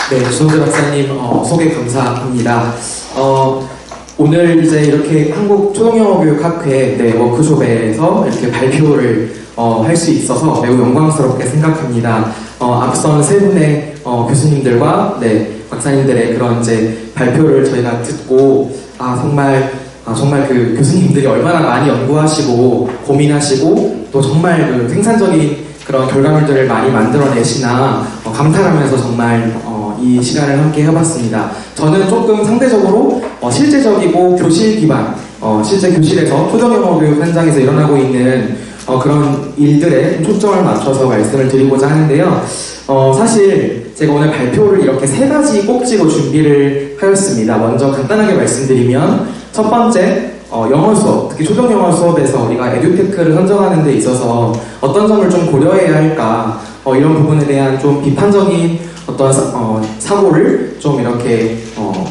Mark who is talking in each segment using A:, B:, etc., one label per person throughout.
A: 네, 주성재 박사님 소개 감사합니다. 오늘 이제 이렇게 한국초등영어교육학회 워크숍에서 이렇게 발표를 할 수 있어서 매우 영광스럽게 생각합니다. 앞선 세 분의 교수님들과 박사님들의 그런 이제 발표를 저희가 듣고 정말 그 교수님들이 얼마나 많이 연구하시고 고민하시고 또 정말 그 생산적인 그런 결과물들을 많이 만들어내시나 감탄하면서 정말 이 시간을 함께 해봤습니다. 저는 조금 상대적으로 실제적이고 교실 기반, 실제 교실에서 초등영어 교육 현장에서 일어나고 있는 그런 일들에 초점을 맞춰서 말씀을 드리고자 하는데요. 사실 제가 오늘 발표를 이렇게 세 가지 꼭지로 준비를 하였습니다. 먼저 간단하게 말씀드리면 첫 번째, 영어 수업, 특히 초등영어 수업에서 우리가 에듀테크를 선정하는 데 있어서 어떤 점을 좀 고려해야 할까, 이런 부분에 대한 좀 비판적인 어떤 사고를 좀 이렇게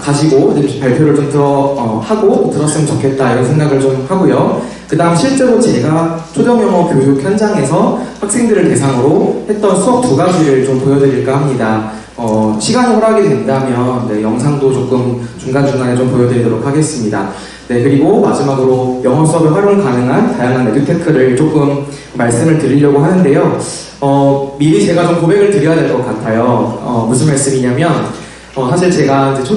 A: 가지고 발표를 좀 하고 들었으면 좋겠다 이런 생각을 좀 하고요. 그 다음 실제로 제가 초등영어 교육 현장에서 학생들을 대상으로 했던 수업 두 가지를 좀 보여드릴까 합니다. 시간이 허락이 된다면 영상도 조금 중간중간에 좀 보여드리도록 하겠습니다. 그리고 마지막으로 영어 수업에 활용 가능한 다양한 에듀테크를 조금 말씀을 드리려고 하는데요. 미리 제가 좀 고백을 드려야 될 것 같아요. 무슨 말씀이냐면, 사실 제가 이제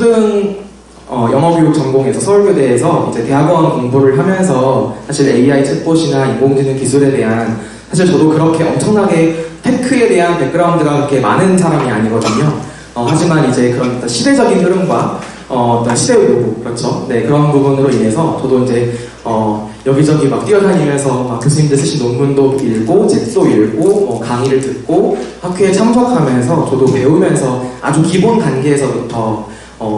A: 영어교육 전공에서 서울교대에서 이제 대학원 공부를 하면서 사실 AI 챗봇이나 인공지능 기술에 대한 사실 저도 그렇게 엄청나게 테크에 대한 백그라운드가 그렇게 많은 사람이 아니거든요. 하지만 이제 그런 시대적인 흐름과 어떤 시대의 요구, 그렇죠? 그런 부분으로 인해서 저도 이제 여기저기 막 뛰어다니면서 막 교수님들 쓰신 논문도 읽고 책도 읽고 강의를 듣고 학회에 참석하면서 저도 배우면서 아주 기본 단계에서부터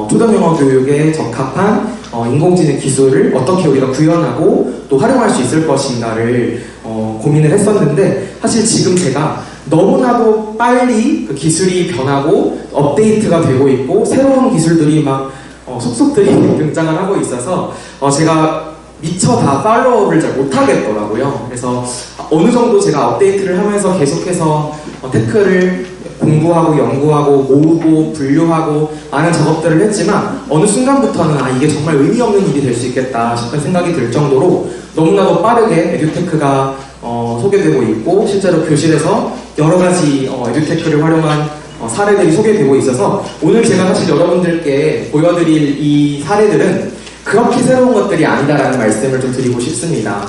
A: 초등영어 교육에 적합한 인공지능 기술을 어떻게 우리가 구현하고 또 활용할 수 있을 것인가를 고민을 했었는데, 사실 지금 제가 너무나도 빨리 그 기술이 변하고 업데이트가 되고 있고 새로운 기술들이 막 속속들이 등장을 하고 있어서 제가 미처 다 팔로우를 잘 못하겠더라고요. 그래서 어느 정도 제가 업데이트를 하면서 계속해서 테크를 공부하고 연구하고 모으고 분류하고 많은 작업들을 했지만 어느 순간부터는 이게 정말 의미 없는 일이 될 수 있겠다 싶은 생각이 들 정도로 너무나도 빠르게 에듀테크가 소개되고 있고 실제로 교실에서 여러 가지 에듀테크를 활용한 사례들이 소개되고 있어서 오늘 제가 사실 여러분들께 보여드릴 이 사례들은 그렇게 새로운 것들이 아니다라는 말씀을 좀 드리고 싶습니다.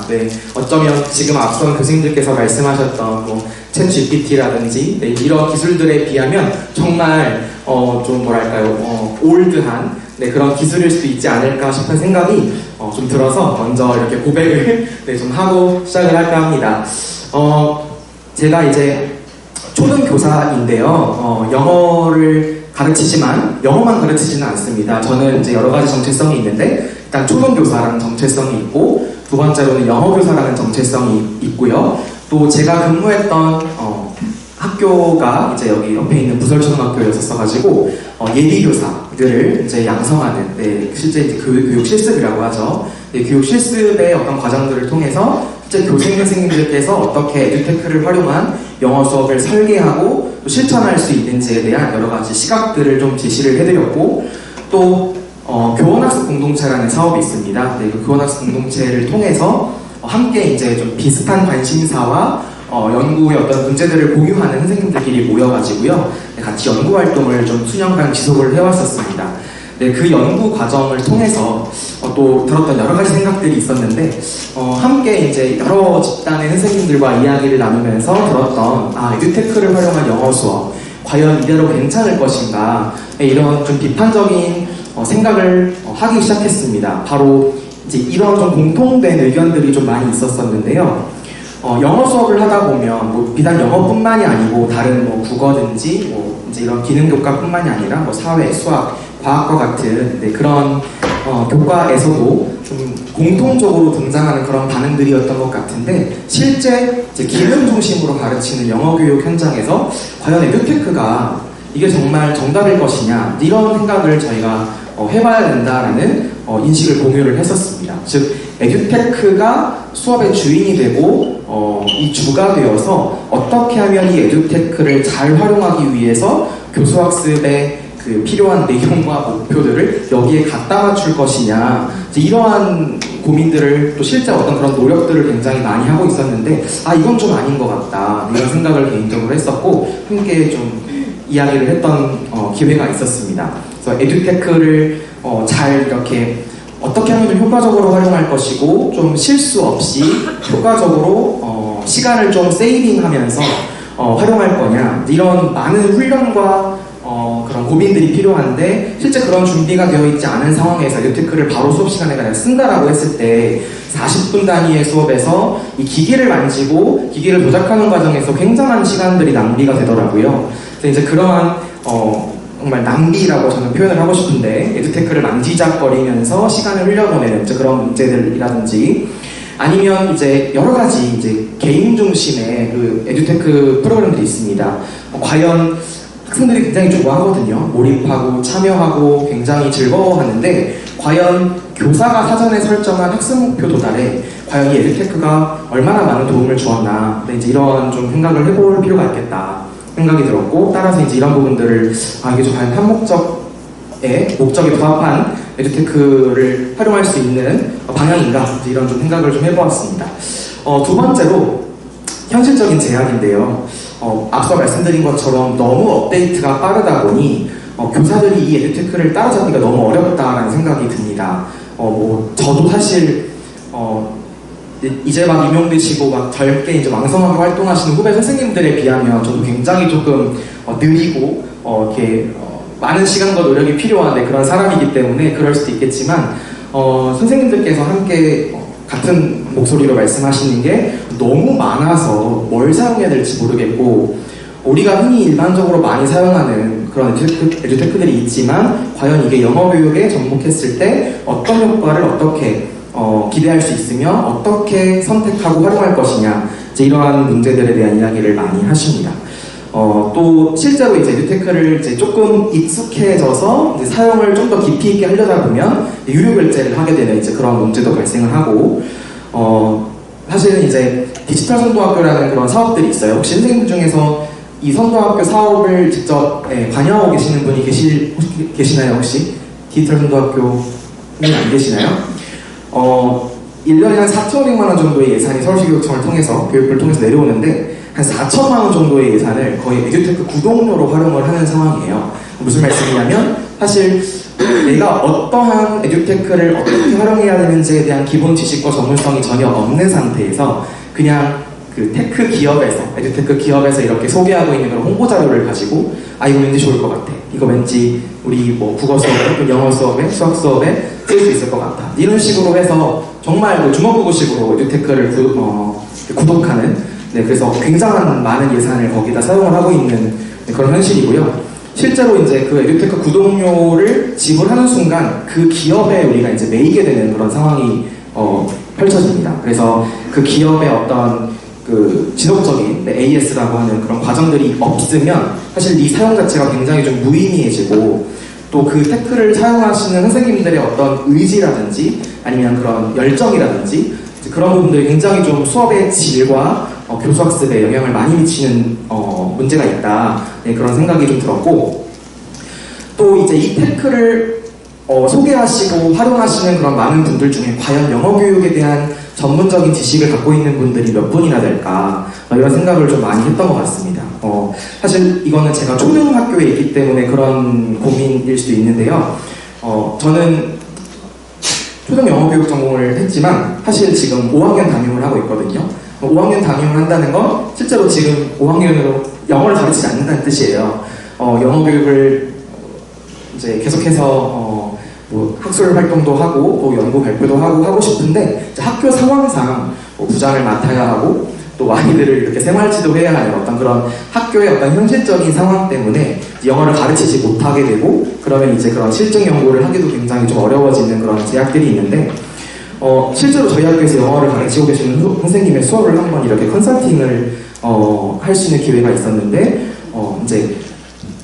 A: 어쩌면 지금 앞선 교수님들께서 말씀하셨던 챗 GPT라든지 이런 기술들에 비하면 정말 좀 뭐랄까요, 올드한 그런 기술일 수도 있지 않을까 싶은 생각이 좀 들어서 먼저 이렇게 고백을 좀 하고 시작을 할까 합니다. 제가 이제 초등교사인데요. 영어를 가르치지만 영어만 가르치지는 않습니다. 저는 이제 여러 가지 정체성이 있는데 일단 초등교사라는 정체성이 있고 두 번째로는 영어교사라는 정체성이 있고요. 또 제가 근무했던 학교가 이제 여기 옆에 있는 부설초등학교였었어가지고 예비교사들을 이제 양성하는 실제 이제 교육 실습이라고 하죠. 교육 실습의 어떤 과정들을 통해서 실제 교생 선생님들께서 어떻게 에듀테크를 활용한 영어 수업을 설계하고 또 실천할 수 있는지에 대한 여러 가지 시각들을 좀 제시를 해드렸고 또 교원학습 공동체라는 사업이 있습니다. 그 교원학습 공동체를 통해서 함께 이제 좀 비슷한 관심사와 연구의 어떤 문제들을 공유하는 선생님들끼리 모여가지고요. 같이 연구 활동을 좀 수년간 지속을 해왔었습니다. 그 연구 과정을 통해서 또 들었던 여러 가지 생각들이 있었는데 함께 이제 여러 집단의 선생님들과 이야기를 나누면서 들었던 에듀테크를 활용한 영어 수업 과연 이대로 괜찮을 것인가 이런 좀 비판적인 생각을 하기 시작했습니다. 바로 이제 이런 좀 공통된 의견들이 좀 많이 있었었는데요. 영어 수업을 하다 보면 비단 영어뿐만이 아니고 다른 국어든지 이제 이런 기능 교과뿐만이 아니라 사회, 수학, 과학과 같은 그런 교과에서도 좀 공통적으로 등장하는 그런 반응들이었던 것 같은데 실제 이제 기능 중심으로 가르치는 영어 교육 현장에서 과연 에듀테크가 이게 정말 정답일 것이냐 이런 생각을 저희가 해봐야 된다라는 인식을 공유를 했었습니다. 즉 에듀테크가 수업의 주인이 되고 이 주가 되어서 어떻게 하면 이 에듀테크를 잘 활용하기 위해서 교수학습의 그 필요한 내용과 목표들을 여기에 갖다 맞출 것이냐, 이제 이러한 고민들을 또 실제 어떤 그런 노력들을 굉장히 많이 하고 있었는데, 이건 좀 아닌 것 같다, 이런 생각을 개인적으로 했었고, 함께 좀 이야기를 했던 기회가 있었습니다. 그래서 에듀테크를 잘 이렇게 어떻게 하면 좀 효과적으로 활용할 것이고, 좀 실수 없이 효과적으로 시간을 좀 세이빙하면서 활용할 거냐, 이런 많은 훈련과 그런 고민들이 필요한데, 실제 그런 준비가 되어 있지 않은 상황에서 에듀테크를 바로 수업 시간에 그냥 쓴다라고 했을 때 40분 단위의 수업에서 이 기기를 만지고 기기를 조작하는 과정에서 굉장한 시간들이 낭비가 되더라고요. 그래서 이제 그러한 정말 낭비라고 저는 표현을 하고 싶은데, 에듀테크를 만지작거리면서 시간을 흘려보내는 그런 문제들이라든지, 아니면 이제 여러 가지 이제 개인 중심의 그 에듀테크 프로그램들이 있습니다. 과연 학생들이 굉장히 좋아하거든요. 몰입하고 참여하고 굉장히 즐거워하는데, 과연 교사가 사전에 설정한 학습 목표 도달에 과연 이 에듀테크가 얼마나 많은 도움을 주었나, 이제 이런 좀 생각을 해볼 필요가 있겠다 생각이 들었고, 따라서 이제 이런 부분들을 이게 좀 과연 한 목적에 부합한 에듀테크를 활용할 수 있는 방향인가, 이런 좀 생각을 좀 해보았습니다. 두 번째로 현실적인 제약인데요. 앞서 말씀드린 것처럼 너무 업데이트가 빠르다 보니 교사들이 이 에듀테크를 따라잡기가 너무 어렵다라는 생각이 듭니다. 저도 사실 이제 막 임용되시고 막 젊게 이제 왕성하게 활동하시는 후배 선생님들에 비하면 저도 굉장히 조금 느리고 이렇게 많은 시간과 노력이 필요한 그런 사람이기 때문에 그럴 수도 있겠지만, 선생님들께서 함께 같은 목소리로 말씀하시는 게 너무 많아서 뭘 사용해야 될지 모르겠고, 우리가 흔히 일반적으로 많이 사용하는 그런 에듀테크들이 있지만 과연 이게 영어 교육에 접목했을 때 어떤 효과를 어떻게 기대할 수 있으며 어떻게 선택하고 활용할 것이냐, 이제 이러한 문제들에 대한 이야기를 많이 하십니다. 또 실제로 이제 에듀테크를 이제 조금 익숙해져서 이제 사용을 좀 더 깊이 있게 하려다 보면 유료 결제를 하게 되는 이제 그런 문제도 발생을 하고, 사실은 이제 디지털 선도학교라는 그런 사업들이 있어요. 혹시 선생님들 중에서 이 선도학교 사업을 직접 관여하고 계시는 분이 계시나요? 혹시 디지털 선도학교는 안 계시나요? 1년에 한 4,500만 원 정도의 예산이 서울시교육청을 통해서, 교육부를 통해서 내려오는데, 한 4천만 원 정도의 예산을 거의 에듀테크 구독료로 활용을 하는 상황이에요. 무슨 말씀이냐면, 사실 내가 어떠한 에듀테크를 어떻게 활용해야 되는지에 대한 기본 지식과 전문성이 전혀 없는 상태에서 그냥 그 테크 기업에서, 에듀테크 기업에서 이렇게 소개하고 있는 그런 홍보 자료를 가지고, 이거 왠지 좋을 것 같아, 이거 왠지 우리 국어 수업에, 영어 수업에, 수학 수업에 쓸 수 있을 것 같아, 이런 식으로 해서 정말 주먹구구식으로 에듀테크를 구독하는, 그래서 굉장한 많은 예산을 거기다 사용을 하고 있는 그런 현실이고요. 실제로 이제 그 에듀테크 구독료를 지불하는 순간 그 기업에 우리가 이제 매이게 되는 그런 상황이 펼쳐집니다. 그래서 그 기업의 어떤 그 지속적인 AS라고 하는 그런 과정들이 없으면 사실 이 사용 자체가 굉장히 좀 무의미해지고, 또 그 테크를 사용하시는 선생님들의 어떤 의지라든지 아니면 그런 열정이라든지 그런 부분들이 굉장히 좀 수업의 질과 교수학습에 영향을 많이 미치는 문제가 있다, 그런 생각이 좀 들었고, 또 이제 이 테크를 소개하시고 활용하시는 그런 많은 분들 중에 과연 영어 교육에 대한 전문적인 지식을 갖고 있는 분들이 몇 분이나 될까, 이런 생각을 좀 많이 했던 것 같습니다. 사실 이거는 제가 초등학교에 있기 때문에 그런 고민일 수도 있는데요. 저는 초등 영어 교육 전공을 했지만 사실 지금 5학년 담임을 하고 있거든요. 5학년 담임을 한다는 건 실제로 지금 5학년으로 영어를 가르치지 않는다는 뜻이에요. 영어 교육을 이제 계속해서 학술 활동도 하고 또 연구 발표도 하고 싶은데, 학교 상황상 부장을 맡아야 하고 또 아이들을 이렇게 생활 지도해야 하는 어떤 그런 학교의 어떤 현실적인 상황 때문에 영어를 가르치지 못하게 되고, 그러면 이제 그런 실증 연구를 하기도 굉장히 좀 어려워지는 그런 제약들이 있는데, 실제로 저희 학교에서 영어를 가르치고 계시는 선생님의 수업을 한번 이렇게 컨설팅을 할 수 있는 기회가 있었는데, 이제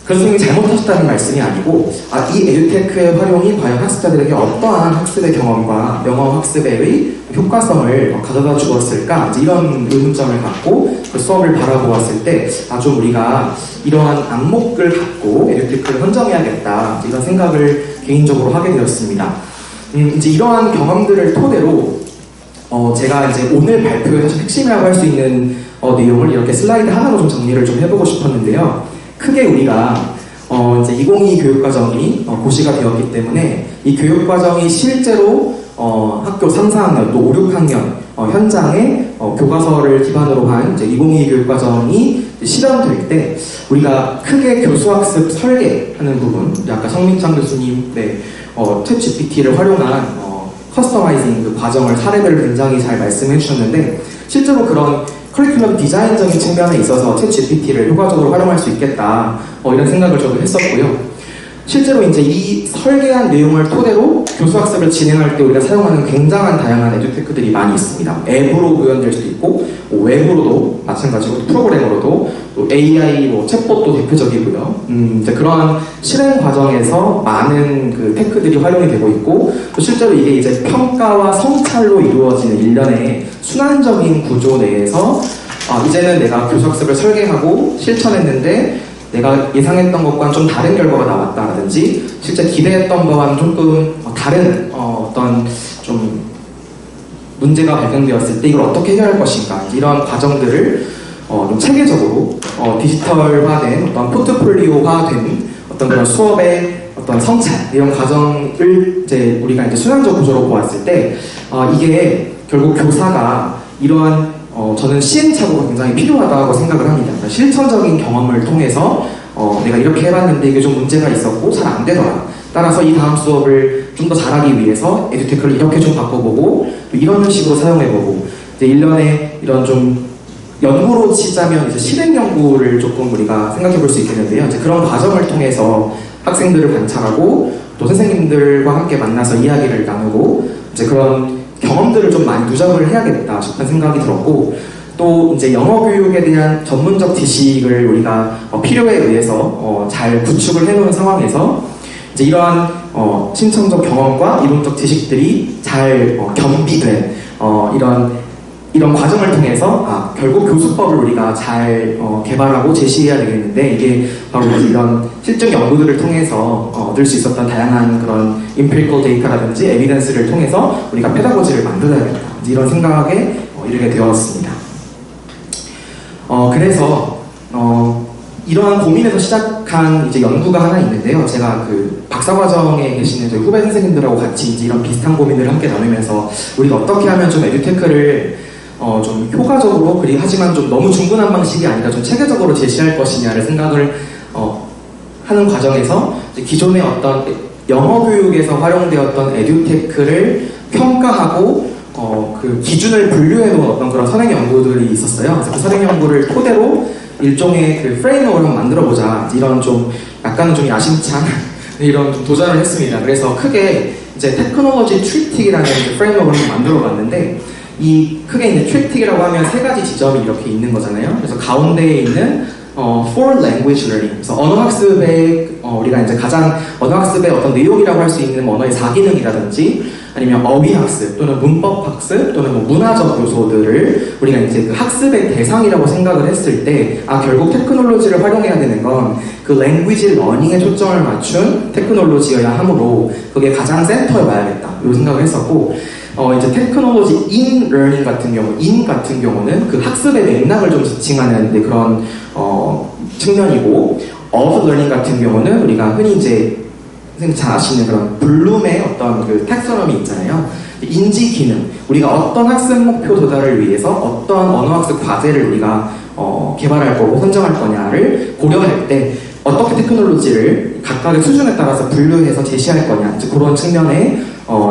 A: 그 선생님이 잘못하셨다는 말씀이 아니고 이 에듀테크의 활용이 과연 학습자들에게 어떠한 학습의 경험과 영어 학습의 효과성을 가져다 주었을까 이제 이런 의문점을 갖고 그 수업을 바라보았을 때 좀 우리가 이러한 안목을 갖고 에듀테크를 선정해야겠다 이런 생각을 개인적으로 하게 되었습니다. 이제 이러한 경험들을 토대로 제가 이제 오늘 발표의 사실 핵심이라고 할 수 있는 내용을 이렇게 슬라이드 하나로 좀 정리를 좀 해보고 싶었는데요. 크게 우리가 이제 2022 교육과정이 고시가 되었기 때문에 이 교육과정이 실제로 학교 3, 4학년 또 5, 6학년 현장에 교과서를 기반으로 한 이제 2022 교육과정이 실현될 때 우리가 크게 교수학습 설계하는 부분, 아까 성민창 교수님 챗 GPT를 활용한 커스터마이징 그 과정을 사례별로 굉장히 잘 말씀해 주셨는데 실제로 그런 커리큘럼 디자인적인 측면에 있어서 챗 GPT를 효과적으로 활용할 수 있겠다 이런 생각을 저도 했었고요. 실제로 이제 이 설계한 내용을 토대로 교수학습을 진행할 때 우리가 사용하는 굉장한 다양한 에듀테크들이 많이 있습니다. 앱으로 구현될 수도 있고 웹으로도 마찬가지고 프로그램으로도 또 AI 챗봇도 대표적이고요. 이제 그러한 실행 과정에서 많은 그 테크들이 활용이 되고 있고 또 실제로 이게 이제 평가와 성찰로 이루어지는 일련의 순환적인 구조 내에서 이제는 내가 교수학습을 설계하고 실천했는데 내가 예상했던 것과는 좀 다른 결과가 나왔다라든지 실제 기대했던 거와는 조금 다른 어떤 좀 문제가 발견되었을 때 이걸 어떻게 해결할 것인가 이런 과정들을 좀 체계적으로 디지털화된 어떤 포트폴리오화된 어떤 그런 수업의 어떤 성찰 이런 과정을 이제 우리가 이제 순환적 구조로 보았을 때 이게 결국 교사가 이러한 저는 시행착오가 굉장히 필요하다고 생각을 합니다. 그러니까 실천적인 경험을 통해서 내가 이렇게 해봤는데 이게 좀 문제가 있었고 잘 안 되더라. 따라서 이 다음 수업을 좀 더 잘하기 위해서 에듀테크를 이렇게 좀 바꿔보고 이런 식으로 사용해보고 이제 일련의 이런 좀 연구로 치자면 이제 실행 연구를 조금 우리가 생각해볼 수 있겠는데요. 이제 그런 과정을 통해서 학생들을 관찰하고 또 선생님들과 함께 만나서 이야기를 나누고 이제 그런 경험들을 좀 많이 누적을 해야겠다 싶은 생각이 들었고 또 이제 영어 교육에 대한 전문적 지식을 우리가 필요에 의해서 잘 구축을 해놓은 상황에서 이제 이러한 심층적 경험과 이론적 지식들이 잘 겸비된 이런 과정을 통해서 결국 교수법을 우리가 잘 개발하고 제시해야 되겠는데 이게 바로 이런 실증 연구들을 통해서 얻을 수 있었던 다양한 그런 empirical data라든지 에비던스를 통해서 우리가 페다고지를 만들어야겠다 이런 생각에 이르게 되었습니다. 그래서 이러한 고민에서 시작한 이제 연구가 하나 있는데요. 제가 그 박사과정에 계시는 저희 후배 선생님들하고 같이 이제 이런 비슷한 고민을 함께 나누면서 우리가 어떻게 하면 좀 에듀테크를 좀 효과적으로 하지만 좀 너무 중구난 방식이 아니라 좀 체계적으로 제시할 것이냐를 생각을 하는 과정에서 이제 기존의 어떤 영어 교육에서 활용되었던 에듀테크를 평가하고 그 기준을 분류해 놓은 어떤 그런 선행 연구들이 있었어요. 그래서 그 선행 연구를 토대로 일종의 그 프레임워크를 한번 만들어보자 이런 좀 약간은 좀 야심찬 이런 좀 도전을 했습니다. 그래서 크게 이제 테크놀로지 트리틱이라는 프레임워크를 만들어봤는데 이 크게 이제 트리틱이라고 하면 세 가지 지점이 이렇게 있는 거잖아요. 그래서 가운데에 있는 for language learning. 그래서 언어학습의 우리가 이제 가장 언어학습의 어떤 내용이라고 할 수 있는 언어의 4기능이라든지 아니면 어휘학습 또는 문법학습 또는 뭐 문화적 요소들을 우리가 이제 그 학습의 대상이라고 생각을 했을 때 결국 테크놀로지를 활용해야 되는 건 그 랭귀지 러닝에 초점을 맞춘 테크놀로지여야 하므로 그게 가장 센터에 와야겠다 이 생각을 했었고 이제 테크놀로지 in learning 같은 경우는 그 학습의 맥락을 좀 지칭하는 그런 측면이고 of learning 같은 경우는 우리가 흔히 이제 선생님 잘 아시는 그런 블룸의 어떤 그 텍소노미 있잖아요. 인지 기능, 우리가 어떤 학습 목표 도달을 위해서 어떤 언어학습 과제를 우리가 개발할 거고 선정할 거냐를 고려할 때 어떻게 테크놀로지를 각각의 수준에 따라서 분류해서 제시할 거냐 이제 그런 측면에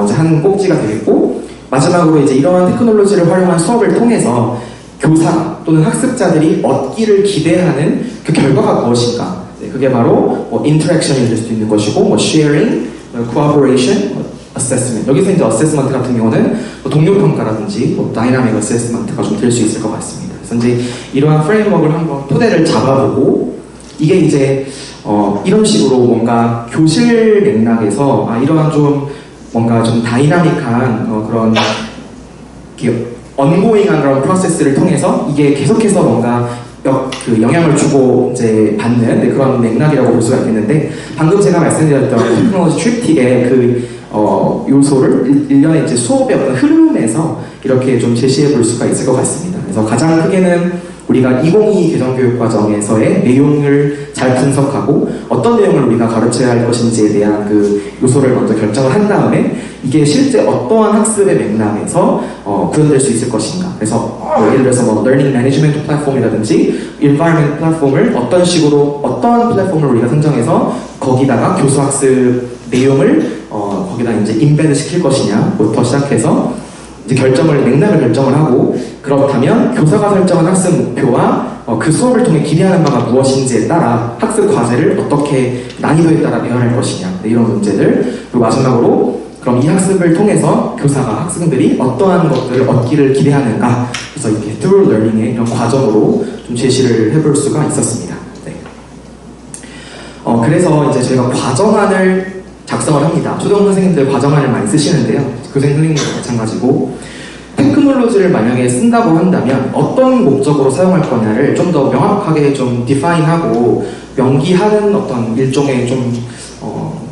A: 이제 한 꼭지가 되겠고 마지막으로 이제 이러한 테크놀로지를 활용한 수업을 통해서 교사 또는 학습자들이 얻기를 기대하는 그 결과가 무엇인가 그게 바로 인터랙션이 될 수도 있는 것이고 sharing, cooperation, assessment 여기서 이제 assessment 같은 경우는 동료평가라든지 dynamic assessment가 좀 될 수 있을 것 같습니다. 그래서 이제 이러한 프레임워크를 한번 토대를 잡아보고 이게 이제 이런 식으로 뭔가 교실 맥락에서 이러한 좀 뭔가 좀 다이나믹한 그런 언고잉한 그런 프로세스를 통해서 이게 계속해서 뭔가 그 영향을 주고 이제 받는 그런 맥락이라고 볼 수가 있겠는데, 방금 제가 말씀드렸던 테크놀로지 트립틱의 그 요소를 일련의 이제 수업의 어떤 흐름에서 이렇게 좀 제시해 볼 수가 있을 것 같습니다. 그래서 가장 크게는 우리가 2022 개정교육과정에서의 내용을 잘 분석하고 어떤 내용을 우리가 가르쳐야 할 것인지에 대한 그 요소를 먼저 결정을 한 다음에 이게 실제 어떠한 학습의 맥락에서 구현될 수 있을 것인가. 그래서 예를 들어서 뭐 Learning Management 플랫폼이라든지 Environment 플랫폼을 어떤 식으로 어떠한 플랫폼을 우리가 선정해서 거기다가 교수학습 내용을 거기다 이제 인베드 시킬 것이냐부터 시작해서 이제 맥락을 결정을 하고, 그렇다면 교사가 설정한 학습 목표와 그 수업을 통해 기대하는 바가 무엇인지에 따라 학습 과제를 어떻게 난이도에 따라 배열할 것이냐, 이런 문제들. 그리고 마지막으로 그럼 이 학습을 통해서 교사가 학생들이 어떠한 것들을 얻기를 기대하는가, 그래서 이렇게 through learning의 이런 과정으로 좀 제시를 해볼 수가 있었습니다. 네. 그래서 이제 저희가 과정안을 작성을 합니다. 초등 선생님들 과정안을 많이 쓰시는데요. 교생 선생님도 마찬가지고, 테크놀로지를 만약에 쓴다고 한다면 어떤 목적으로 사용할 거냐를 좀 더 명확하게 좀 디파인하고 명기하는 어떤 일종의 좀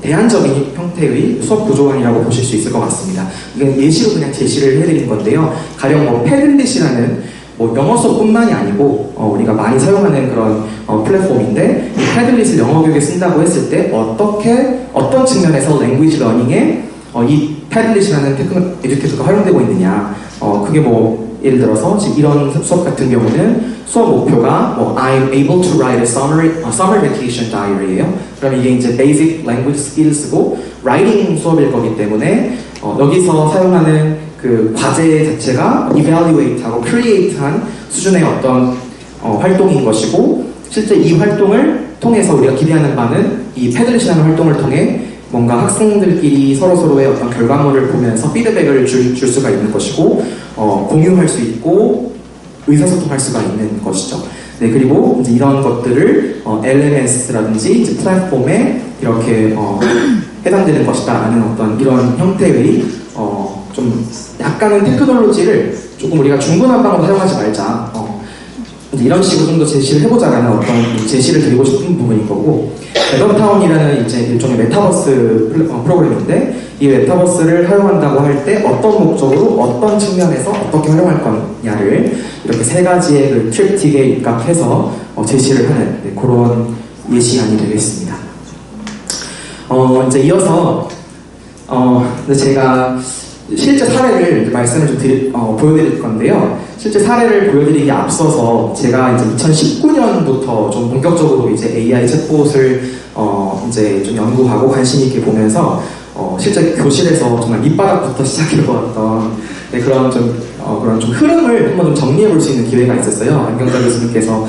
A: 대안적인 형태의 수업 구조안이라고 보실 수 있을 것 같습니다. 이건 예시로 그냥 제시를 해드린 건데요. 가령 뭐 패들릿이라는 영어 수업뿐만이 아니고 우리가 많이 사용하는 그런 플랫폼인데, 이 패들릿을 영어 교육에 쓴다고 했을 때 어떤 측면에서 랭귀지 러닝에 이 패들릿이라는 에듀케이터가 활용되고 있느냐. 그게 뭐 예를 들어서 지금 이런 수업 같은 경우는 수업 목표가 I'm able to write a summer vacation diary예요. 그럼 이게 이제 basic language skills고 writing 수업일 거기 때문에 여기서 사용하는 그 과제 자체가 evaluate하고 create한 수준의 어떤 활동인 것이고, 실제 이 활동을 통해서 우리가 기대하는 바는 이 패들릿이라는 활동을 통해 뭔가 학생들끼리 서로서로의 어떤 결과물을 보면서 피드백을 줄 수가 있는 것이고, 공유할 수 있고 의사소통할 수가 있는 것이죠. 네, 그리고 이제 이런 것들을 LMS라든지 이제 플랫폼에 이렇게 해당되는 것이다라는 어떤 이런 형태의 좀 약간은 테크놀로지를 조금 우리가 중구난방으로 사용하지 말자, 이제 이런 식으로 좀 더 제시를 해보자라는 어떤 제시를 드리고 싶은 부분인 거고, 메던타운이라는 이제 일종의 메타버스 프로그램인데, 이 메타버스를 활용한다고 할 때 어떤 목적으로 어떤 측면에서 어떻게 활용할 거냐를 이렇게 세 가지의 그 트립틱에 입각해서 제시를 하는 그런 예시안이 되겠습니다. 이제 이어서 제가 실제 사례를 말씀을 좀 보여드릴 건데요. 실제 사례를 보여드리기 앞서서 제가 이제 2019년부터 좀 본격적으로 이제 AI 챗봇을 이제 좀 연구하고 관심 있게 보면서 실제 교실에서 정말 밑바닥부터 시작해보았던 그런 좀 흐름을 한번 좀 정리해 볼 수 있는 기회가 있었어요. 안경자 교수님께서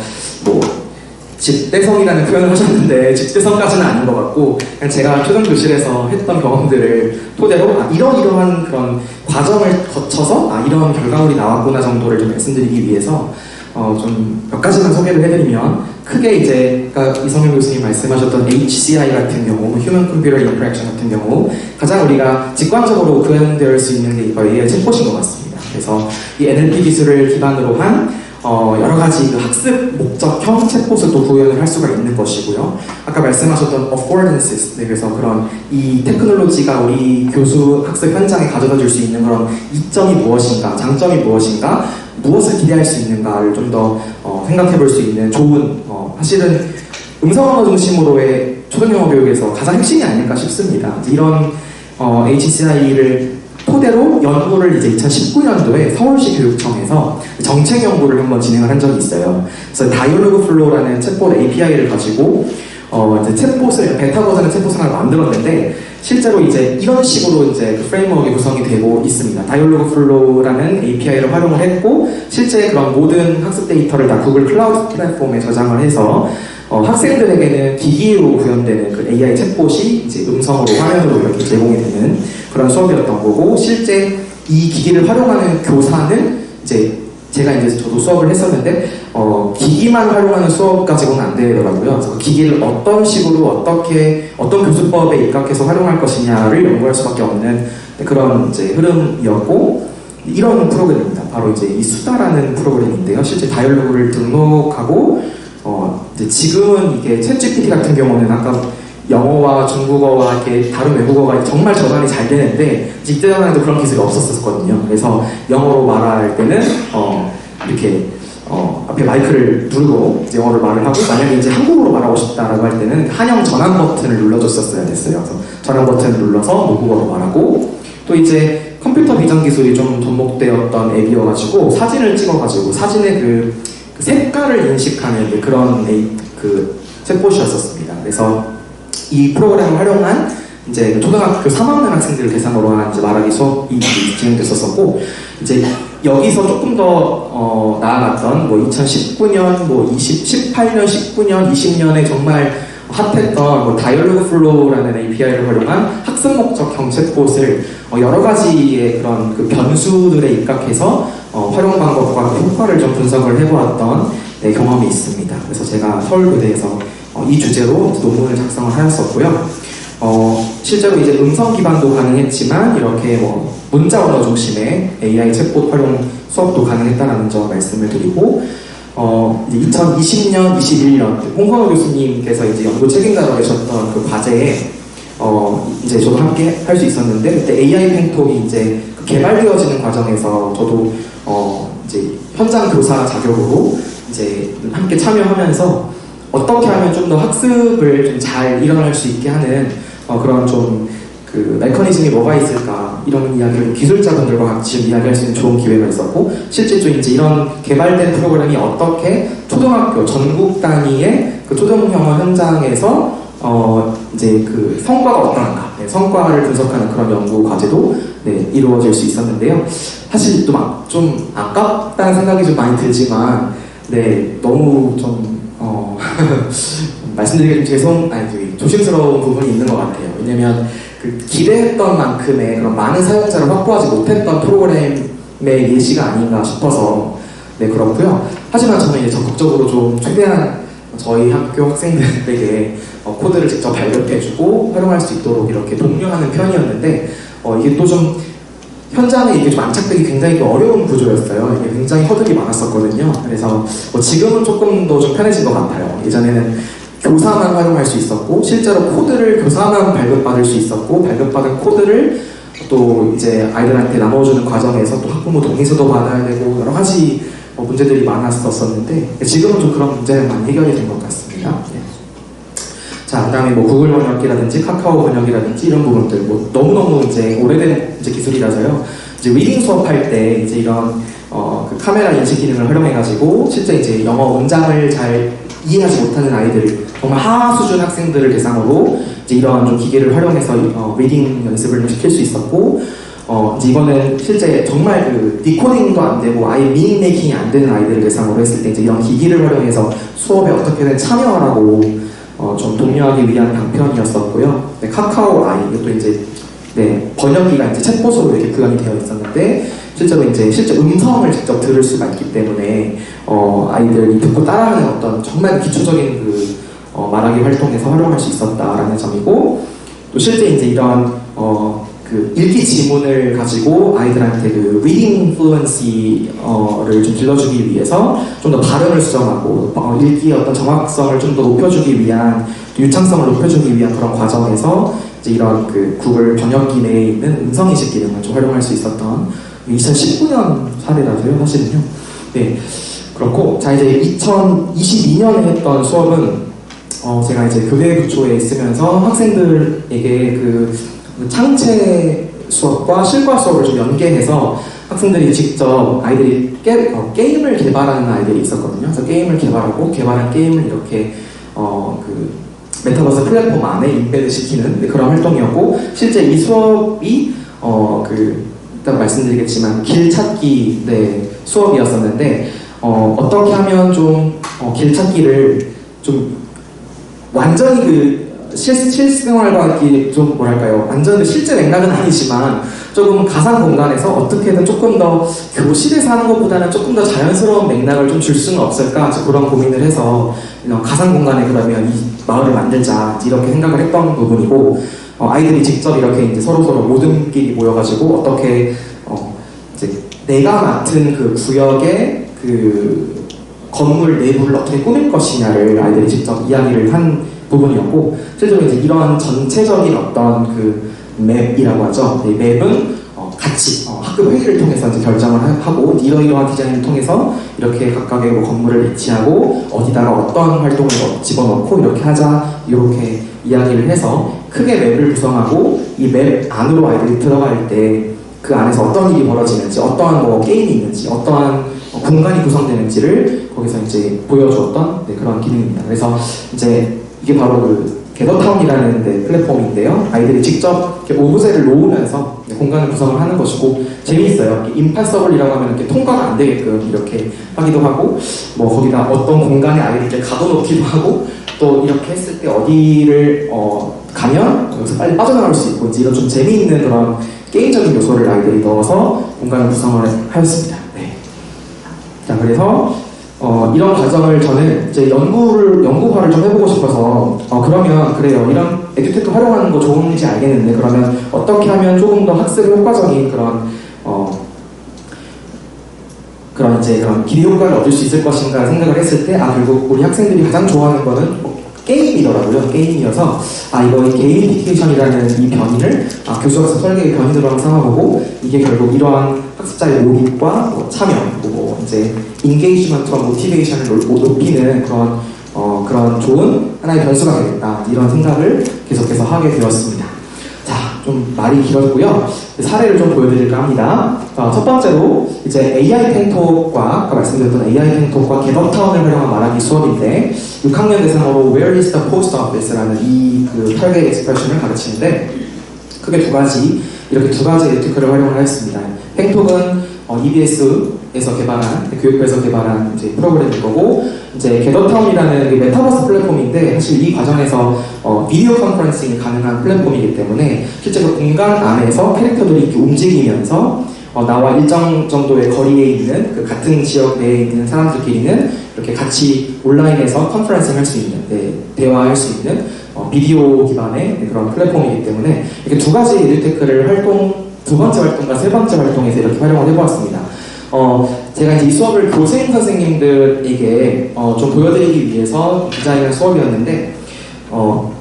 A: 집대성이라는 표현을 하셨는데 집대성까지는 아닌 것 같고, 그냥 제가 초등 교실에서 했던 경험들을 토대로 이러이러한 그런 과정을 거쳐서 이런 결과물이 나왔구나 정도를 좀 말씀드리기 위해서 좀 몇 가지만 소개를 해드리면, 크게 이제 이성윤 교수님 말씀하셨던 HCI 같은 경우, Human Computer Interaction 같은 경우 가장 우리가 직관적으로 구현될 수 있는 게 AI 챗봇인 것 같습니다. 그래서 이 NLP 기술을 기반으로 한 여러 가지 그 학습 목적형 챗봇을 또 구현을 할 수가 있는 것이고요. 아까 말씀하셨던 affordances, 그래서 그런 이 테크놀로지가 우리 교수 학습 현장에 가져다 줄 수 있는 그런 이점이 무엇인가, 장점이 무엇인가, 무엇을 기대할 수 있는가를 좀 더 생각해 볼 수 있는 좋은, 사실은 음성언어 중심으로의 초등영어 교육에서 가장 핵심이 아닐까 싶습니다. 이런 HCI를 토대로 연구를 이제 2019년도에 서울시 교육청에서 정책 연구를 한번 진행을 한 적이 있어요. 그래서 다이얼로그 플로우라는 챗봇 API를 가지고 이제 챗봇을 베타 버전의 챗봇을 하나 만들었는데, 실제로 이제 이런 식으로 이제 그 프레임워크가 구성이 되고 있습니다. 다이얼로그 플로우라는 API를 활용을 했고, 실제 그런 모든 학습 데이터를 다 구글 클라우드 플랫폼에 저장을 해서 학생들에게는 기기로 구현되는 그 AI 챗봇이 이제 음성으로 화면으로 이렇게 제공이 되는 그런 수업이었던 거고, 실제 이 기기를 활용하는 교사는 이제 제가 이제 저도 수업을 했었는데 기기만 활용하는 수업 가지고는 안 되더라고요. 그래서 그 기기를 어떤 식으로 어떤 교수법에 입각해서 활용할 것이냐를 연구할 수밖에 없는 그런 이제 흐름이었고, 이런 프로그램입니다. 바로 이제 이 수다라는 프로그램인데요. 실제 다이얼로그를 등록하고 이제 지금은 이게 챗GPT 같은 경우는 아까 영어와 중국어와 이렇게 다른 외국어가 정말 전환이 잘 되는데 이때만 해도 그런 기술이 없었거든요. 그래서 영어로 말할 때는 이렇게 앞에 마이크를 누르고 이제 영어를 말을 하고, 만약에 이제 한국어로 말하고 싶다라고 할 때는 한영 전환 버튼을 눌러줬었어야 됐어요. 그래서 전환 버튼을 눌러서 모국어로 말하고, 또 이제 컴퓨터 비전 기술이 좀 접목되었던 앱이어가지고 사진을 찍어가지고 사진의 그 색깔을 인식하는 그런 그 챗봇이었었습니다. 그래서 이 프로그램을 활용한 이제 초등학교 3학년 학생들을 대상으로 한 이제 말하기 수업이 진행됐었고, 이제 여기서 조금 더 나아갔던 2019년, 18년, 19년, 20년에 정말 핫했던 다이얼로그 플로우라는 API를 활용한 학습 목적형 챗봇을 여러 가지의 그런 그 변수들에 입각해서 활용 방법과 그 효과를 좀 분석을 해보았던 경험이 있습니다. 그래서 제가 서울교대에서 이 주제로 논문을 작성을 하였었고요. 실제로 이제 음성 기반도 가능했지만 이렇게 문자 언어 중심의 AI 챗봇 활용 수업도 가능했다는 점 말씀을 드리고, 이제 2020년, 21년 홍건호 교수님께서 이제 연구 책임자로 계셨던 그 과제에 이제 저도 함께 할 수 있었는데, 그때 AI 펜톡이 이제 개발되어지는 과정에서 저도 이제 현장 교사 자격으로 이제 함께 참여하면서 어떻게 하면 좀 더 학습을 좀 잘 일어날 수 있게 하는 그런 좀 그 메커니즘이 뭐가 있을까, 이런 이야기를 기술자분들과 같이 이야기할 수 있는 좋은 기회가 있었고, 실제 좀 이제 이런 개발된 프로그램이 어떻게 초등학교 전국 단위의 그 초등형원 현장에서 이제 그 성과가 어떠한가, 성과를 분석하는 그런 연구 과제도 이루어질 수 있었는데요. 사실 또 막 좀 아깝다는 생각이 좀 많이 들지만, 너무 좀 말씀드리기 좀 조심스러운 부분이 있는 것 같아요. 왜냐면 그 기대했던 만큼의 그런 많은 사용자를 확보하지 못했던 프로그램의 예시가 아닌가 싶어서 그렇고요. 하지만 저는 이제 적극적으로 좀 최대한 저희 학교 학생들에게 코드를 직접 발급해주고 활용할 수 있도록 이렇게 독려하는 편이었는데, 이게 또 좀 현장에 이게 좀 안착되기 굉장히 어려운 구조였어요. 이게 굉장히 허들이 많았었거든요. 그래서 지금은 조금 더 좀 편해진 것 같아요. 예전에는 교사만 활용할 수 있었고, 실제로 코드를 교사만 발급받을 수 있었고, 발급받은 코드를 또 이제 아이들한테 나눠주는 과정에서 또 학부모 동의서도 받아야 되고 여러 가지 문제들이 많았었는데, 지금은 좀 그런 문제는 많이 해결이 된 것 같습니다. 자, 그다음에 구글 번역기라든지 카카오 번역이라든지 이런 부분들 너무너무 이제 오래된 이제 기술이라서요. 이제 리딩 수업할 때 이제 이런 그 카메라 인식 기능을 활용해가지고 실제 이제 영어 문장을 잘 이해하지 못하는 아이들, 정말 하하 수준 학생들을 대상으로 이제 이런 좀 기계를 활용해서 리딩 연습을 좀 시킬 수 있었고, 이제 이거는 실제 정말 그 디코딩도 안 되고 아예 미닝 메이킹이 안 되는 아이들을 대상으로 했을 때 이제 이런 기기를 활용해서 수업에 어떻게든 참여하라고 좀 독려하기 위한 강편이었었고요. 카카오 아이, 이것도 이제 번역기가 이제 챗봇으로 이렇게 구현이 되어 있었는데, 실제 음성을 직접 들을 수가 있기 때문에 아이들이 듣고 따라하는 어떤 정말 기초적인 그 말하기 활동에서 활용할 수 있었다라는 점이고, 또 실제 이제 이런 그 읽기 지문을 가지고 아이들한테 그 reading fluency를 좀 길러주기 위해서 좀 더 발음을 수정하고 읽기의 어떤 정확성을 좀 더 높여주기 위한, 유창성을 높여주기 위한 그런 과정에서 이제 이런 그 구글 번역기 내에 있는 음성인식 기능을 좀 활용할 수 있었던 2019년 사례라서요, 사실은요. 그렇고, 자, 이제 2022년에 했던 수업은 제가 이제 교대 부초에 있으면서 학생들에게 그 창체 수업과 실과 수업을 좀 연계해서 학생들이 직접 아이들이 게임을 개발하는 아이들이 있었거든요. 그래서 게임을 개발하고 개발한 게임을 이렇게 그 메타버스 플랫폼 안에 인베드 시키는 그런 활동이었고, 실제 이 수업이 일단 말씀드리겠지만 길찾기 수업이었었는데, 어떻게 하면 좀 길찾기를 좀 완전히 그 실생활과 좀 뭐랄까요, 완전 실제 맥락은 아니지만 조금 가상 공간에서 어떻게든 조금 더 교실에서 하는 것보다는 조금 더 자연스러운 맥락을 좀 줄 수는 없을까 그런 고민을 해서 가상 공간에 그러면 이 마을을 만들자 이렇게 생각을 했던 부분이고 아이들이 직접 이렇게 이제 서로서로 모든끼리 모여가지고 어떻게 이제 내가 맡은 그 구역의 그 건물 내부를 어떻게 꾸밀 것이냐를 아이들이 직접 이야기를 한 부분이었고 실제로 이제 이런 전체적인 어떤 그 맵이라고 하죠. 이 맵은 같이 학교 회의를 통해서 이제 결정을 하고 이러이러한 디자인을 통해서 이렇게 각각의 뭐 건물을 배치하고 어디다가 어떤 활동을 집어넣고 이렇게 하자 이렇게 이야기를 해서 크게 맵을 구성하고 이 맵 안으로 아이들이 들어갈 때 그 안에서 어떤 일이 벌어지는지 어떠한 뭐 게임이 있는지 어떠한 공간이 구성되는지를 거기서 이제 보여주었던 그런 기능입니다. 그래서 이제 이게 바로 그 게더타운이라는 플랫폼인데요. 아이들이 직접 이렇게 오브제를 놓으면서 공간을 구성을 하는 것이고 재미있어요. 임파서블이라고 하면 이렇게 통과가 안 되게끔 이렇게 하기도 하고 뭐 거기다 어떤 공간에 아이들이 이렇게 가둬놓기도 하고 또 이렇게 했을 때 어디를 가면 여기서 빨리 빠져나갈 수 있고 이런 좀 재미있는 그런 게임적인 요소를 아이들이 넣어서 공간을 구성을 하였습니다. 네. 자 그래서 이런 과정을 저는 이제 연구화를 좀 해보고 싶어서 그러면 그래요. 이런 에듀테크 활용하는 거 좋은지 알겠는데 그러면 어떻게 하면 조금 더 학습에 효과적인 그런 이제 그런 기대 효과를 얻을 수 있을 것인가 생각을 했을 때 결국 우리 학생들이 가장 좋아하는 거는 게임이더라고요. 게임이어서 이거 게이미피케이션이라는 이 변이를 교수학습 설계의 변이로 한번 삼아보고 이게 결국 이러한 학습자의 몰입과 참여 그리고 이제 인게이지먼트와 모티베이션을 높이는 그런 좋은 하나의 변수가 되겠다 이런 생각을 계속해서 하게 되었습니다. 자, 좀 말이 길었고요. 사례를 좀 보여드릴까 합니다. 첫 번째로 이제 AI 펜톡과 아까 말씀드렸던 AI 펜톡과 게더타운을 활용한 말하기 수업인데 6학년 대상으로 Where is the post office라는 이 타겟 익스프레션을 가르치는데 크게 이렇게 두 가지 에듀테크를 활용을 하였습니다. 펜톡은 EBS에서 개발한 교육부에서 개발한 이제 프로그램일 거고 이제 게더타운이라는 메타버스 플랫폼인데 사실 이 과정에서 비디오 컨퍼런싱이 가능한 플랫폼이기 때문에 실제로 공간 안에서 캐릭터들이 이렇게 움직이면서 나와 일정 정도의 거리에 있는 그 같은 지역 내에 있는 사람들끼리는 이렇게 같이 온라인에서 컨퍼런싱 할 수 있는 대화할 수 있는 비디오 기반의 그런 플랫폼이기 때문에 이렇게 두 가지 에듀테크를 두 번째 활동과 세 번째 활동에서 이렇게 활용을 해보았습니다. 제가 이제 이 수업을 교수님 선생님들에게 좀 보여드리기 위해서 디자인한 수업이었는데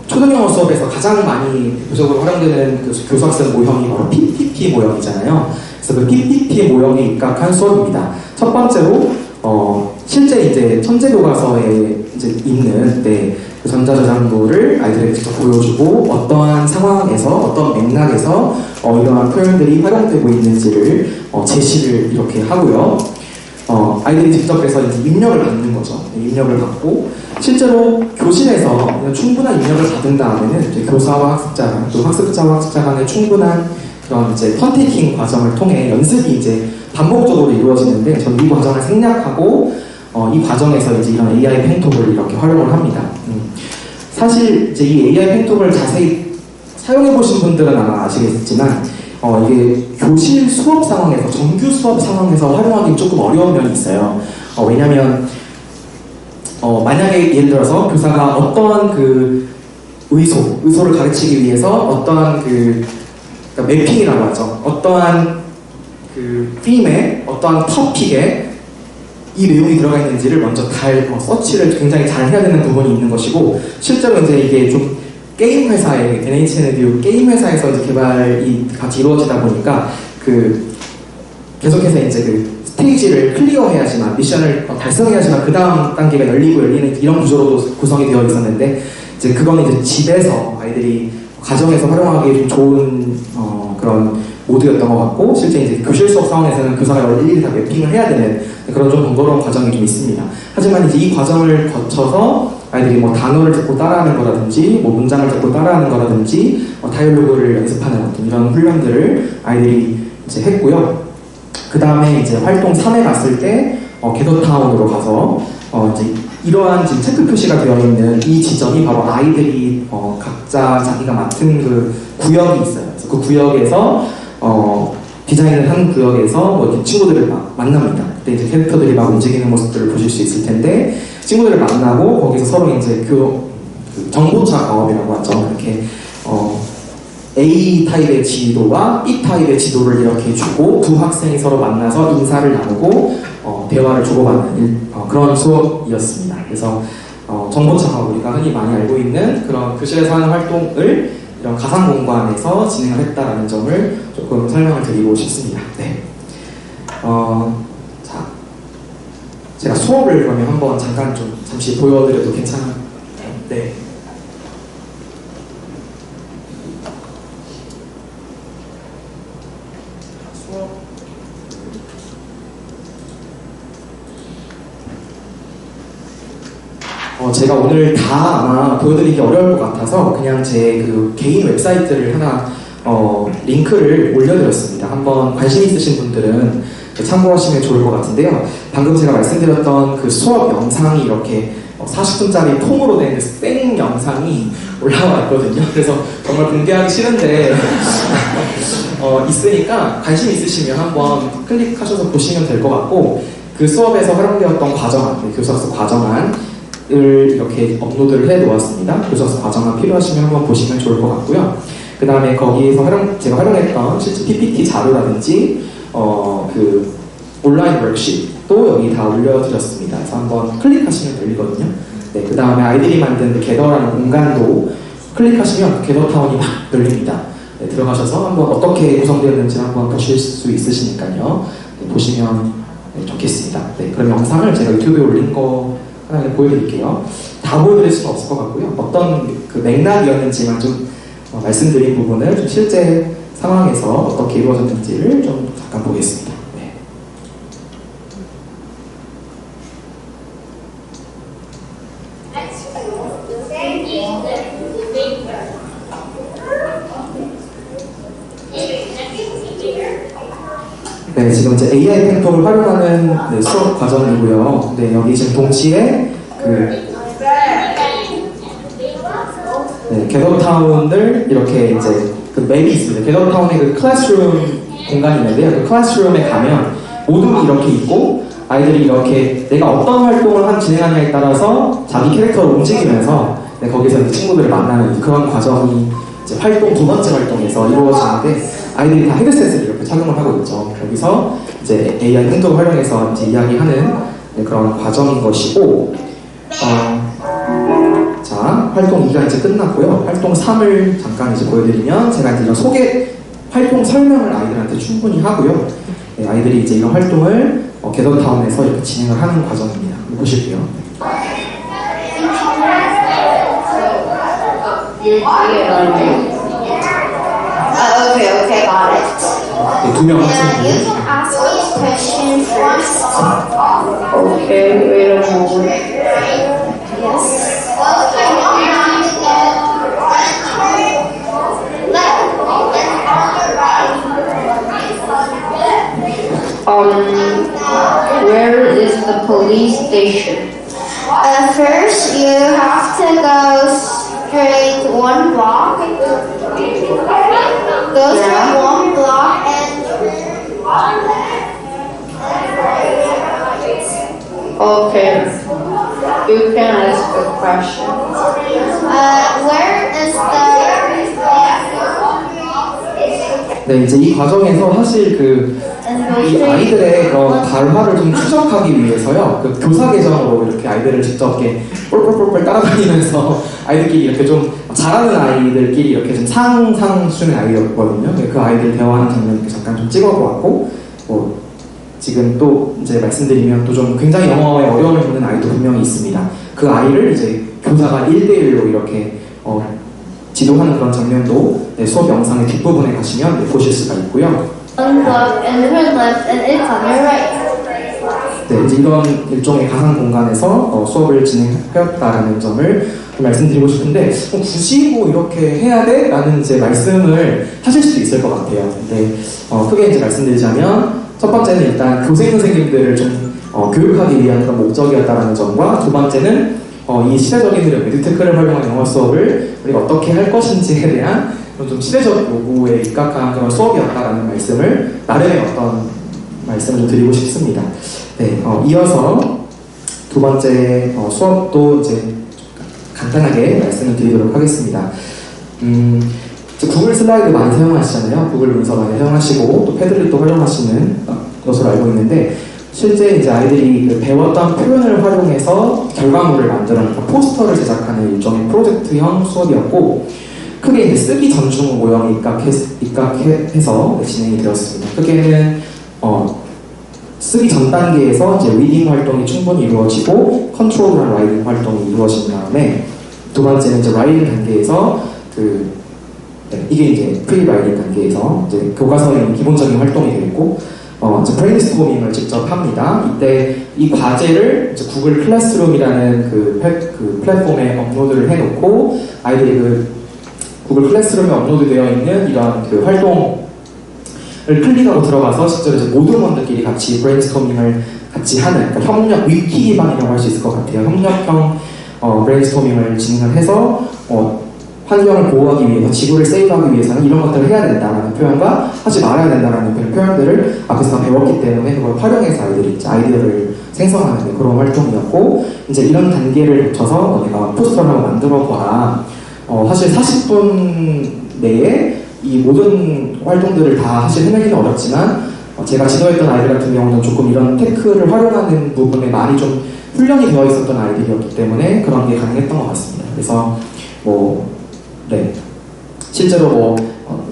A: 초등영어 수업에서 가장 많이 대표적으로 활용되는 그 교수학생 모형이 바로 PPT 모형이잖아요. 그래서 그 PPT 모형에 입각한 수업입니다. 첫 번째로 실제 이제 천재교과서에 이제 있는 그 전자저장부를 아이들에게 직접 보여주고 어떠한 상황에서 어떤 맥락에서 이러한 표현들이 활용되고 있는지를 제시를 이렇게 하고요. 아이들이 직접 그래서 이제 입력을 받는 거죠. 입력을 받고 실제로 교실에서 충분한 입력을 받은 다음에는 이제 교사와 학습자 간 또 학습자와 학습자 간의 충분한 그런 이제 턴테이킹 과정을 통해 연습이 이제 반복적으로 이루어지는데 저는 이 과정을 생략하고 이 과정에서 이제 이런 AI 펜톡을 이렇게 활용을 합니다. 사실 이제 이 AI 펜톡을 자세히 사용해보신 분들은 아마 아시겠지만 이게 교실 수업 상황에서 정규 수업 상황에서 활용하기 조금 어려운 면이 있어요. 왜냐하면 만약에 예를 들어서 교사가 어떠한 그 의소를 가르치기 위해서 어떠한 그러니까 매핑이라고 하죠. 어떠한 그 팀에 어떠한 토픽에 이 내용이 들어가 있는지를 먼저 서치를 굉장히 잘 해야 되는 부분이 있는 것이고 실제로 이제 이게 좀 게임 회사에 NHN 게임 회사에서 이제 개발이 같이 이루어지다 보니까 계속해서 이제 스테이지를 클리어해야지만 미션을 달성해야지만 그 다음 단계가 열리는 이런 구조로도 구성이 되어 있었는데 이제 그거는 이제 집에서 아이들이 가정에서 활용하기 좀 좋은 그런 모드였던 것 같고 실제 이제 교실 수업 상황에서는 교사가 일일이 다 매핑을 해야 되는 그런 좀 번거로운 과정이 좀 있습니다. 하지만 이제 이 과정을 거쳐서 아이들이 뭐 단어를 듣고 따라하는 거라든지 뭐 문장을 듣고 따라하는 거라든지 다이얼로그를 연습하는 어떤 이런 훈련들을 아이들이 이제 했고요. 그 다음에 이제 활동 3에 갔을 때 게더타운으로 가서 이제 이러한 지금 체크 표시가 되어 있는 이 지점이 바로 아이들이 각자 자기가 맡은 그 구역이 있어요. 그래서 그 구역에서 디자인을 한 구역에서 뭐 이렇게 친구들을 막 만납니다. 그때 이제 캐릭터들이 막 움직이는 모습들을 보실 수 있을 텐데, 친구들을 만나고 거기서 서로 이제 그 정보차 과업이라고 하죠. 이렇게 A 타입의 지도와 B 타입의 지도를 이렇게 주고 두 학생이 서로 만나서 인사를 나누고 대화를 주고받는 그런 수업이었습니다. 그래서 정보차가 우리가 흔히 많이 알고 있는 그런 교실에서 하는 활동을 이런 가상 공간에서 진행을 했다라는 점을 조금 설명을 드리고 싶습니다. 네. 자, 제가 수업을 그러면 한번 잠깐 좀 잠시 보여드려도 괜찮아요? 네. 제가 오늘 다 아마 보여드리기 어려울 것 같아서 그냥 제 그 개인 웹사이트를 하나 링크를 올려드렸습니다. 한번 관심 있으신 분들은 참고하시면 좋을 것 같은데요. 방금 제가 말씀드렸던 그 수업 영상이 이렇게 40분짜리 통으로 된 생 영상이 올라와 있거든요. 그래서 정말 공개하기 싫은데 있으니까 관심 있으시면 한번 클릭하셔서 보시면 될 것 같고, 그 수업에서 활용되었던 과정안, 교사학습 과정안을 이렇게 업로드를 해 놓았습니다. 교사학습 과정안 필요하시면 한번 보시면 좋을 것 같고요. 그 다음에 거기에서 제가 활용했던 실제 PPT 자료라든지 그 온라인 워크शी트도 여기 다 올려드렸습니다. 그래서 한번 클릭하시면 열리거든요. 네, 그 다음에 아이들이 만든 게더라는 공간도 클릭하시면 게더타운이 막 열립니다. 네, 들어가셔서 한번 어떻게 구성되었는지 한번 보실 수 있으시니까요. 네, 보시면 좋겠습니다. 네, 그럼 영상을 제가 유튜브에 올린 거 하나 보여드릴게요. 다 보여드릴 수는 없을 것 같고요. 어떤 그 맥락이었는지만 좀 말씀드린 부분을 좀 실제 상황에서 어떻게 이루어졌는지를 좀 잠깐 보겠습니다. 네. 네, 지금 이제 AI 팬텀을 활용하는 수업 과정이고요. 네, 여기 지금 동시에 게더타운을 이렇게 이제 그 맵이 있습니다. 게더타운의 그 클래스룸 공간이 있는데요. 그 클래스룸에 가면 모두 이렇게 있고, 아이들이 이렇게 내가 어떤 활동을 진행하느냐에 따라서 자기 캐릭터를 움직이면서 거기서 이제 친구들을 만나는 그런 과정이 이제 두 번째 활동에서 이루어지는데, 아이들이 다 헤드셋을 이렇게 착용을 하고 있죠. 여기서 이제 AI 행동을 활용해서 이제 이야기하는 그런 과정인 것이고, 자, 활동 2가 이제 끝났고요. 활동 3을 잠깐 이제 보여드리면, 제가 이제 이런 활동 설명을 아이들한테 충분히 하고요. 네, 아이들이 이제 이런 활동을 게더타운에서 이렇게 진행을 하는 과정입니다. 보실게요.
B: Okay, got it.
A: 네, 2명 학생들.
B: You can ask me a question first.
C: Okay, wait a moment.
B: Yes.
C: Where is the police station?
B: First, you have to go straight one block. Go straight one block and
C: Okay, you can ask a question.
B: where is the
A: 네, 이제 이 과정에서 사실 이 아이들의 그런 발화를 좀 추적하기 위해서요, 그 교사 계정으로 이렇게 아이들을 직접 이렇게 볼볼볼볼 따라다니면서 아이들끼리 이렇게 좀 잘하는 아이들끼리 이렇게 좀 상상 수준의 아이였거든요. 그 아이들 대화하는 장면 이렇게 잠깐 좀 찍어보았고, 지금 또 이제 말씀드리면 또 좀 굉장히 영어에 어려움을 겪는 아이도 분명히 있습니다. 그 아이를 이제 교사가 1대1로 이렇게 지도하는 그런 장면도 수업 영상의 뒷부분에 가시면 보실 수가 있고요.
B: one block and turn left and it's on your right.
A: 네, 이제 이런 일종의 가상 공간에서 수업을 진행하였다라는 점을 말씀드리고 싶은데, 굳이 뭐 이렇게 해야 돼? 라는 이제 말씀을 하실 수도 있을 것 같아요. 근데 크게 이제 말씀드리자면, 첫 번째는 일단 교생 선생님들을 좀 교육하기 위한 그런 목적이었다라는 점과, 두 번째는 이 시대적인 흐름, 에듀테크를 활용한 영어 수업을 우리가 어떻게 할 것인지에 대한 좀 시대적 요구에 입각한 그런 수업이었다라는 말씀을 나름의 어떤 말씀을 좀 드리고 싶습니다. 네, 이어서 두 번째 수업도 이제 간단하게 말씀을 드리도록 하겠습니다. 구글 슬라이드 많이 사용하시잖아요. 구글 문서 많이 사용하시고 또 패들릿도 활용하시는 것으로 알고 있는데 실제 이제 아이들이 그 배웠던 표현을 활용해서 결과물을 만드는 포스터를 제작하는 일종의 프로젝트형 수업이었고 크게 이제 쓰기 전중 모형이 입각해서 진행이 되었습니다. 크게는 쓰기 전 단계에서 이제 리딩 활동이 충분히 이루어지고 컨트롤한 라이팅 활동이 이루어진 다음에 두 번째는 이제 라이팅 단계에서 이게 이제 프리 라이팅 단계에서 이제 교과서의 기본적인 활동이 되겠고 이제 브레인스토밍을 직접 합니다. 이때 이 과제를 이제 구글 클래스룸이라는 그 플랫폼에 업로드를 해놓고 아이들이 그 구글 클래스룸에 업로드되어 있는 이런 그 활동을 클릭하고 들어가서 실제로 이제 모든 분들끼리 같이 브레인스토밍을 같이 하는 그러니까 협력 위키 기반이라고 할 수 있을 것 같아요. 협력형 브레인스토밍을 진행을 해서 환경을 보호하기 위해서 지구를 세이브하기 위해서는 이런 것들을 해야 된다라는 표현과 하지 말아야 된다라는 표현들을 앞에서 배웠기 때문에 그걸 활용해서 아이들이 이제 아이디어를 생성하는 그런 활동이었고 이제 이런 단계를 거쳐서 내가 포스터를 한번 만들어 봐라. 사실 40분 내에 이 모든 활동들을 다 사실 해내기는 어렵지만 제가 지도했던 아이들 같은 경우는 조금 이런 테크를 활용하는 부분에 많이 좀 훈련이 되어 있었던 아이들이었기 때문에 그런 게 가능했던 것 같습니다. 그래서 실제로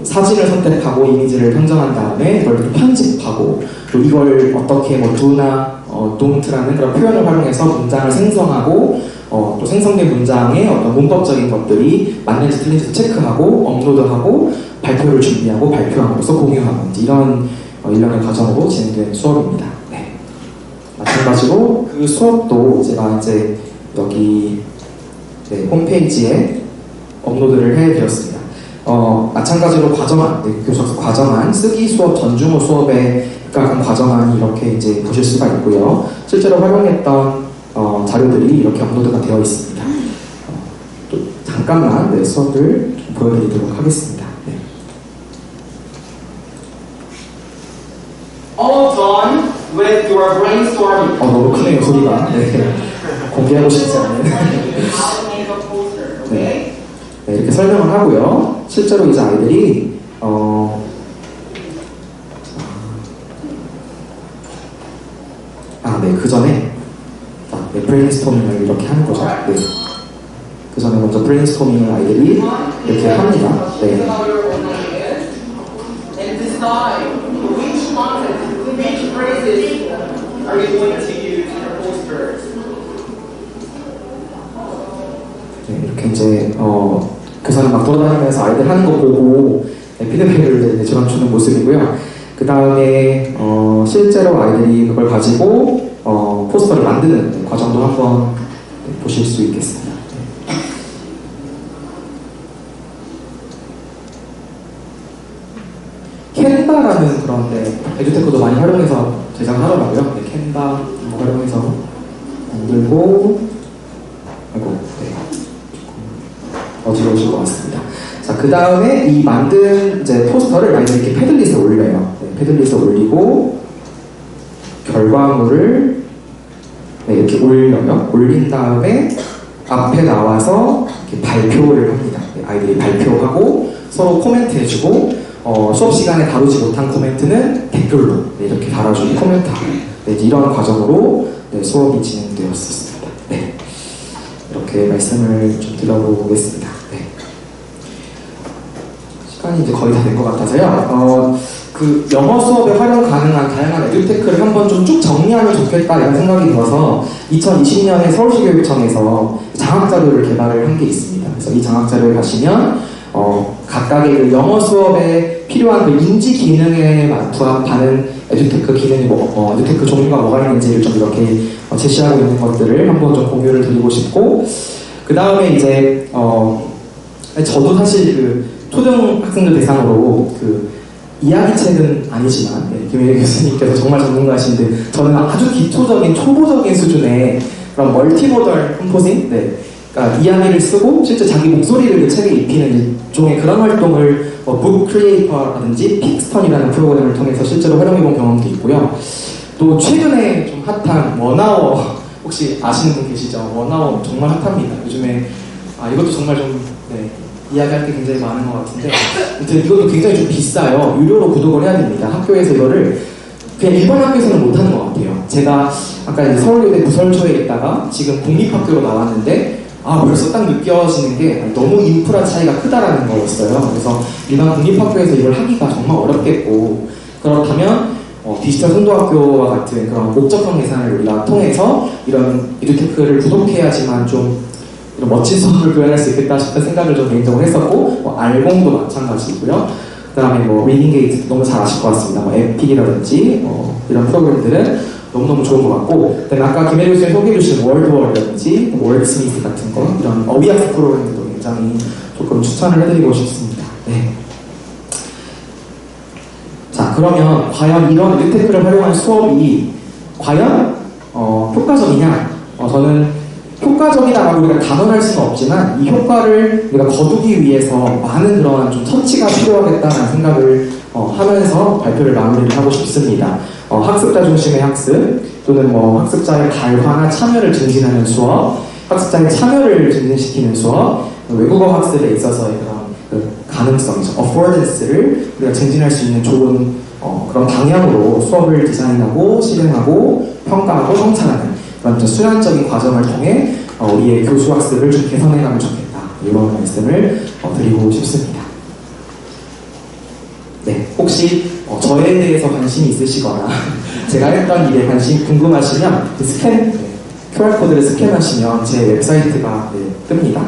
A: 사진을 선택하고 이미지를 선정한 다음에 이걸 또 편집하고 또 이걸 어떻게 do나 don't라는 그런 표현을 활용해서 문장을 생성하고 또 생성된 문장의 어떤 문법적인 것들이 맞는지 틀린지 체크하고 업로드하고 발표를 준비하고 발표함으로써 공유하고 이런 일련의 과정으로 진행된 수업입니다. 네. 마찬가지로 그 수업도 제가 이제 여기 홈페이지에 업로드를 해드렸습니다. 마찬가지로 교과서 과정안, 쓰기 수업, 전중호 수업에 각각 과정안이 이렇게 이제 보실 수가 있고요. 실제로 활용했던 자료들이 이렇게 업로드가 되어 있습니다. 또 잠깐만 수업을 좀 보여드리도록 하겠습니다. 네.
D: All done with your brainstorming.
A: 너무 크네요 소리가. 네. 공개하고 싶지 않은. 네. 네, 이렇게 설명을 하고요. 실제로 이제 아이들이 그 전에 브레인스토밍을 이렇게 하는 거죠. 네. 그 전에 먼저 브레인스토밍을 아이들이 이렇게 합니다. 네.
D: And decide which content, which phrases are you going to use in your posters.
A: 네, 이렇게 이제 교사는 막 돌아다니면서 아이들 하는 거 보고 피드백을 전해주는 모습이고요. 그 다음에 실제로 아이들이 그걸 가지고 포스터를 만드는 과정도 한번 보실 수 있겠습니다. 캔바라는 그런 에듀테크도 많이 활용해서 제작을 하더라고요. 네, 캔바 활용해서 만들고 어지러우실 것 같습니다. 자, 그 다음에 이 만든 이제 포스터를 아이들이 이렇게 패들릿에 올려요. 네, 패들릿에 올리고 결과물을 이렇게 올려요. 올린 다음에 앞에 나와서 이렇게 발표를 합니다. 네, 아이들이 발표하고 서로 코멘트 해주고 수업 시간에 다루지 못한 코멘트는 댓글로 이렇게 달아주고 코멘트하고 이런 과정으로 수업이 진행되었습니다. 네, 이렇게 말씀을 좀 드려보겠습니다. 네. 시간이 이제 거의 다 된 것 같아서요. 그 영어 수업에 활용 가능한 다양한 에듀테크를 한번 좀 쭉 정리하면 좋겠다 이런 생각이 들어서 2020년에 서울시 교육청에서 장학자료를 개발을 한 게 있습니다. 그래서 이 장학자료를 가시면 각각의 그 영어 수업에 필요한 그 인지 기능에 부합하는 에듀테크 기능이 에듀테크 종류가 뭐가 있는지를 좀 이렇게 제시하고 있는 것들을 한번 좀 공유를 드리고 싶고, 그 다음에 이제 저도 사실 그 초등학생들 대상으로 그 이야기책은 아니지만 김혜리 교수님께서 정말 전문가이신데 저는 아주 기초적인 초보적인 수준의 그런 멀티모달 컴포징 그러니까 이야기를 쓰고 실제 자기 목소리를 그 책에 입히는 일종의 그런 활동을 북 크리에이터라든지 픽스턴이라는 프로그램을 통해서 실제로 활용해본 경험도 있고요. 또 최근에 좀 핫한 원아워 혹시 아시는 분 계시죠? 원아워 정말 핫합니다. 요즘에 이것도 정말 좀 이야기할 게 굉장히 많은 것 같은데 아무튼 이것도 굉장히 좀 비싸요. 유료로 구독을 해야 됩니다. 학교에서 이거를 그냥 일반 학교에서는 못하는 것 같아요. 제가 아까 이제 서울여대 부설초에 있다가 지금 공립학교로 나왔는데 벌써 딱 느껴지는 게 너무 인프라 차이가 크다라는 거였어요. 그래서 일반 공립학교에서 이걸 하기가 정말 어렵겠고 그렇다면 디지털 선도학교와 같은 그런 목적형 예산을 우리가 통해서 이런 이듀테크를 구독해야지만 좀 이런 멋진 수업을 교환할 수 있겠다 싶은 생각을 좀 개인적으로 했었고 알공도 마찬가지고요. 그 다음에 리딩 게이트 너무 잘 아실 것 같습니다. 에픽이라든지 이런 프로그램들은 너무너무 좋은 것 같고 그다음에 아까 김혜리 교수님 소개해주신 월드월이라든지 월드스미스 같은 거 이런 어휘학습 프로그램도 굉장히 조금 추천을 해드리고 싶습니다. 네. 자 그러면 과연 이런 이듀테크를 활용한 수업이 과연 효과적이냐? 저는 효과적이다라고 우리가 단언할 수는 없지만 이 효과를 우리가 거두기 위해서 많은 그런 좀 터치가 필요하겠다는 생각을 하면서 발표를 마무리를 하고 싶습니다. 학습자 중심의 학습 또는 학습자의 발화나 참여를 증진하는 수업, 학습자의 참여를 증진시키는 수업, 외국어 학습에 있어서의 그런 가능성이죠. affordance를 우리가 증진할 수 있는 좋은 그런 방향으로 수업을 디자인하고 실행하고 평가하고 성찰하는 그런 수련적인 과정을 통해 우리의 교수 학습을 좀 개선해가면 좋겠다 이런 말씀을 드리고 싶습니다. 네, 혹시 저에 대해서 관심이 있으시거나 제가 했던 일에 관심 궁금하시면 QR코드를 스캔하시면 제 웹사이트가 뜹니다.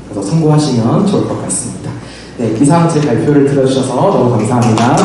A: 그래서 참고하시면 좋을 것 같습니다. 네, 이상 제 발표를 들어주셔서 너무 감사합니다.